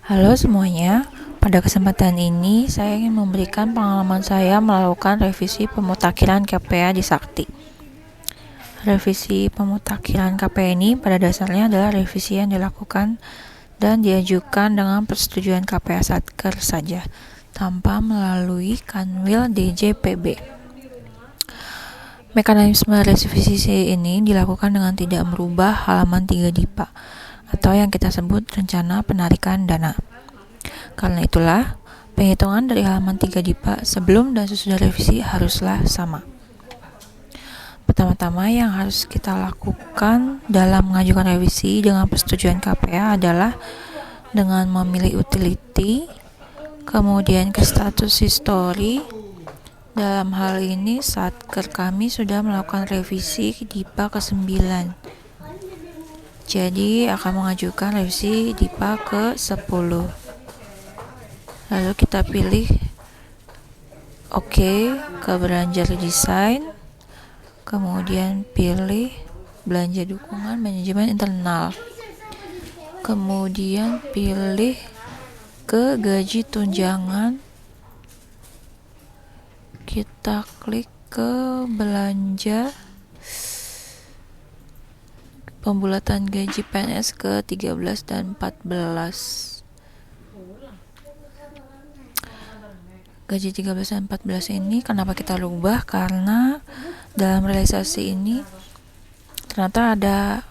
Halo semuanya, pada kesempatan ini saya ingin memberikan pengalaman saya melakukan revisi pemutakhiran KPA di Sakti. Revisi pemutakhiran KPA ini pada dasarnya adalah revisi yang dilakukan dan diajukan dengan persetujuan KPA Satker saja, tanpa melalui Kanwil DJPB. Mekanisme revisi ini dilakukan dengan tidak merubah halaman 3 DIPA, atau yang kita sebut rencana penarikan dana. Karena itulah, penghitungan dari halaman 3 DIPA sebelum dan sesudah revisi haruslah sama. Pertama-tama yang harus kita lakukan dalam mengajukan revisi dengan persetujuan KPA adalah dengan memilih utility, kemudian ke status history. Dalam hal ini, Satker kami sudah melakukan revisi DIPA ke-9. Jadi akan mengajukan revisi DIPA ke-10. Lalu kita pilih OK ke belanja desain, kemudian pilih belanja dukungan manajemen internal, kemudian pilih ke gaji tunjangan, kita klik ke belanja pembulatan gaji PNS ke 13 dan 14. Gaji 13 dan 14 ini kenapa kita rubah? Karena dalam realisasi ini ternyata ada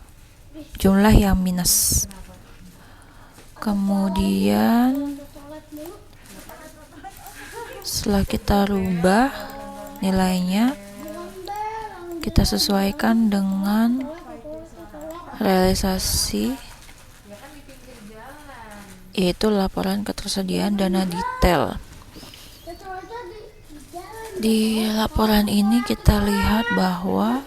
jumlah yang minus. Kemudian setelah kita rubah nilainya, kita sesuaikan dengan realisasi, yaitu laporan ketersediaan dana detail. Di laporan ini kita lihat bahwa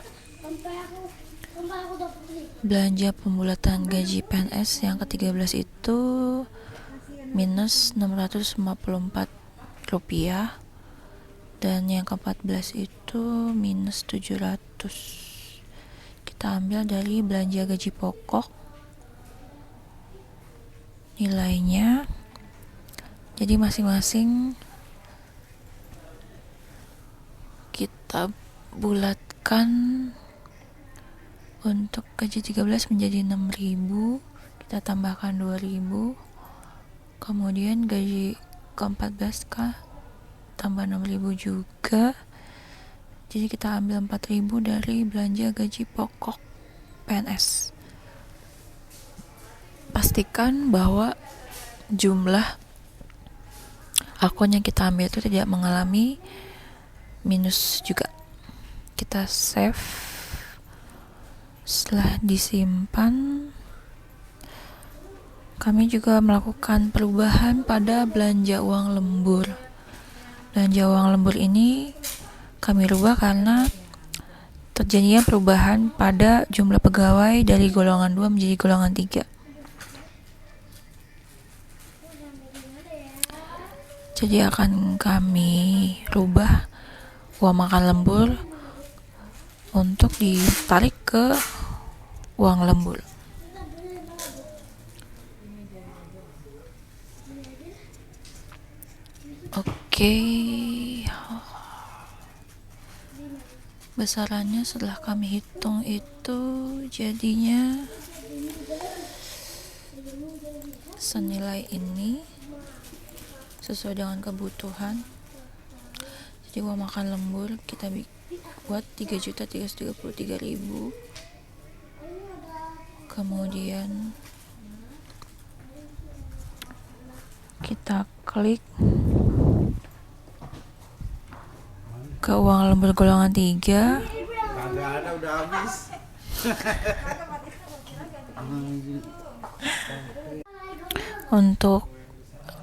belanja pembulatan gaji PNS yang ke-13 itu minus Rp654, dan yang ke-14 itu minus 700. Kita ambil dari belanja gaji pokok nilainya, jadi masing-masing kita bulatkan. Untuk gaji 13 menjadi 6.000, kita tambahkan 2.000, kemudian gaji ke-14 tambah 6.000 juga, jadi kita ambil 4.000 dari belanja gaji pokok PNS. Pastikan bahwa jumlah akun yang kita ambil itu tidak mengalami minus juga. Kita save. Setelah disimpan, kami juga melakukan perubahan pada belanja uang lembur. Belanja uang lembur ini kami rubah karena terjadinya perubahan pada jumlah pegawai dari golongan 2 menjadi golongan 3. Jadi akan kami rubah uang makan lembur untuk ditarik ke uang lembur. Oke. Besarannya setelah kami hitung itu jadinya senilai ini sesuai dengan kebutuhan. Jadi uang makan lembur kita buat 3.333.000. Kemudian kita klik ke uang lembur golongan 3. Ada udah habis. Untuk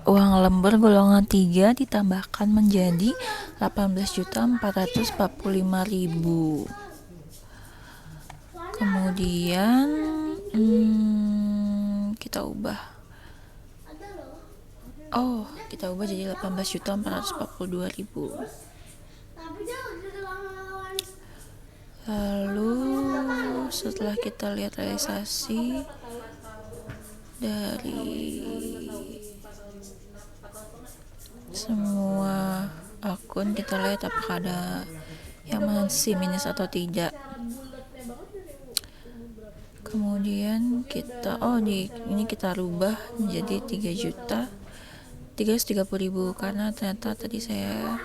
uang lembur golongan 3 ditambahkan menjadi 18.445.000. Kemudian kita ubah jadi 18.442.000. Lalu setelah kita lihat realisasi dari semua akun, kita lihat apakah ada yang masih minus atau tidak. Kemudian kita ini kita rubah menjadi 3.330.000 karena ternyata tadi saya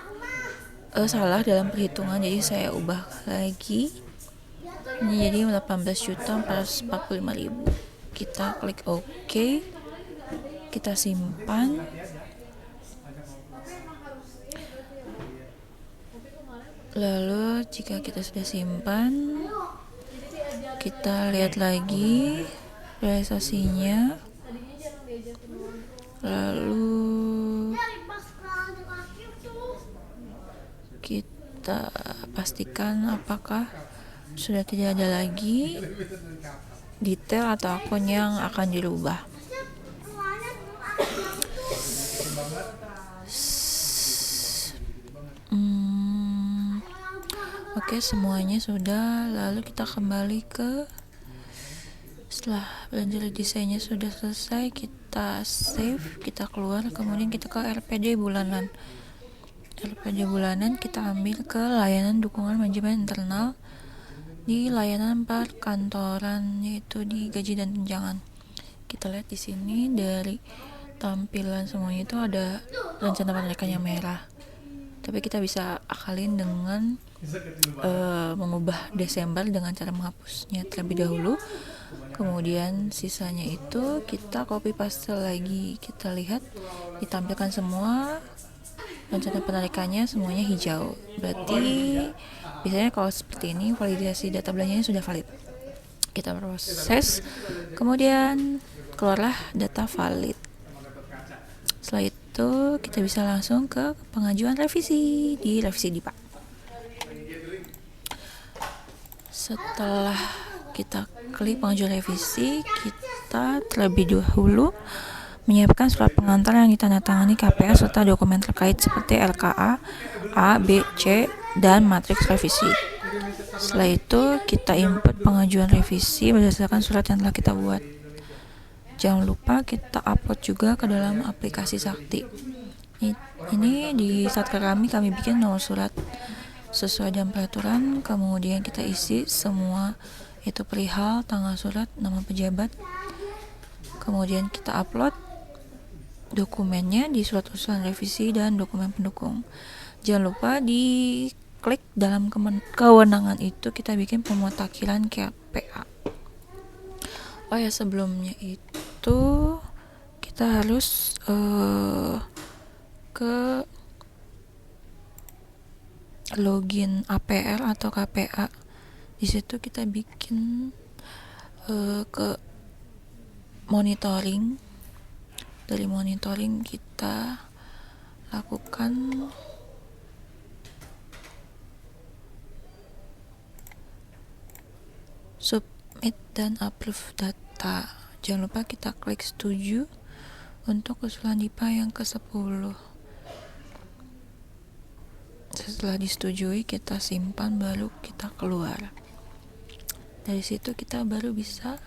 salah dalam perhitungan, jadi saya ubah lagi ini jadi 18.445.000. Kita klik OK, kita simpan. Lalu jika kita sudah simpan, kita lihat lagi realisasinya. Lalu kita pastikan apakah sudah tidak ada lagi detail atau akun yang akan dirubah. Oke, semuanya sudah. Lalu kita kembali ke, setelah belanja desainnya sudah selesai, kita save, kita keluar, kemudian kita ke RPD bulanan. RPD bulanan kita ambil ke layanan dukungan manajemen internal di layanan perkantoran, yaitu di gaji dan tunjangan. Kita lihat di sini dari tampilan semuanya itu ada rencana penarikan yang merah, tapi kita bisa akalin dengan mengubah Desember dengan cara menghapusnya terlebih dahulu. Kemudian sisanya itu kita copy paste lagi. Kita lihat ditampilkan semua rencana penarikannya semuanya hijau, berarti biasanya kalau seperti ini validasi data belanjanya sudah valid. Kita proses, kemudian keluarlah data valid. Setelah itu kita bisa langsung ke pengajuan revisi di revisi DIPA. Setelah kita klik pengajuan revisi, kita terlebih dahulu menyiapkan surat pengantar yang ditandatangani KPA serta dokumen terkait seperti LKA, A, B, C, dan matriks revisi. Setelah itu kita input pengajuan revisi berdasarkan surat yang telah kita buat. Jangan lupa kita upload juga ke dalam aplikasi Sakti. Ini di Satker kami bikin nomor surat sesuai dengan peraturan, kemudian kita isi semua, itu perihal, tanggal surat, nama pejabat, kemudian kita upload dokumennya di surat usulan revisi dan dokumen pendukung. Jangan lupa di klik dalam kewenangan itu kita bikin pemutakhiran KPA. Oh ya, sebelumnya itu kita harus ke login APR atau KPA. Di situ kita bikin ke monitoring. Dari monitoring kita lakukan submit dan approve data. Jangan lupa kita klik setuju untuk usulan DIPA yang ke-10. Setelah disetujui, kita simpan, baru kita keluar. Dari situ kita baru bisa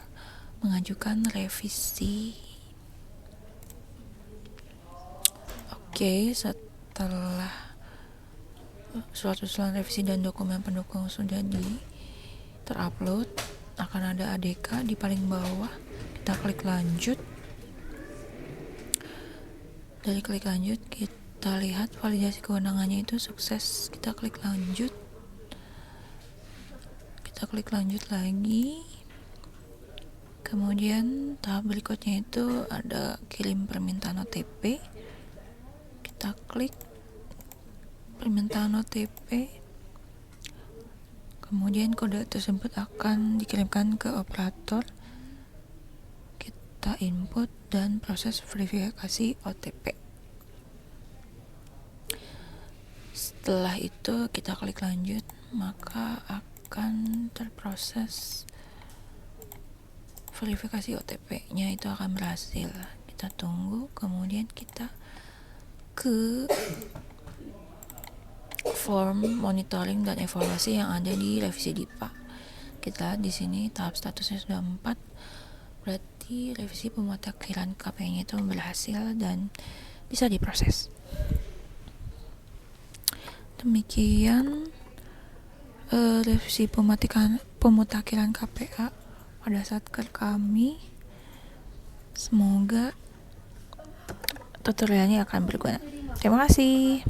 mengajukan revisi. Oke, setelah surat usulan revisi dan dokumen pendukung sudah terupload, akan ada ADK di paling bawah. Kita klik lanjut. Dari klik lanjut kita lihat validasi kewenangannya itu sukses. Kita klik lanjut. Kita klik lanjut lagi. Kemudian tahap berikutnya itu ada kirim permintaan OTP. Kita klik permintaan OTP, kemudian kode tersebut akan dikirimkan ke operator. Kita input dan proses verifikasi OTP. Setelah itu kita klik lanjut, maka akan terproses verifikasi OTP-nya, itu akan berhasil. Kita tunggu, kemudian kita ke form monitoring dan evaluasi yang ada di revisi DIPA. Kita lihat di sini tahap statusnya sudah 4, berarti revisi pemutakhiran KPI-nya itu berhasil dan bisa diproses. Demikian revisi pemutakhiran KPA pada saat kami. Semoga tutorialnya akan berguna. Terima kasih.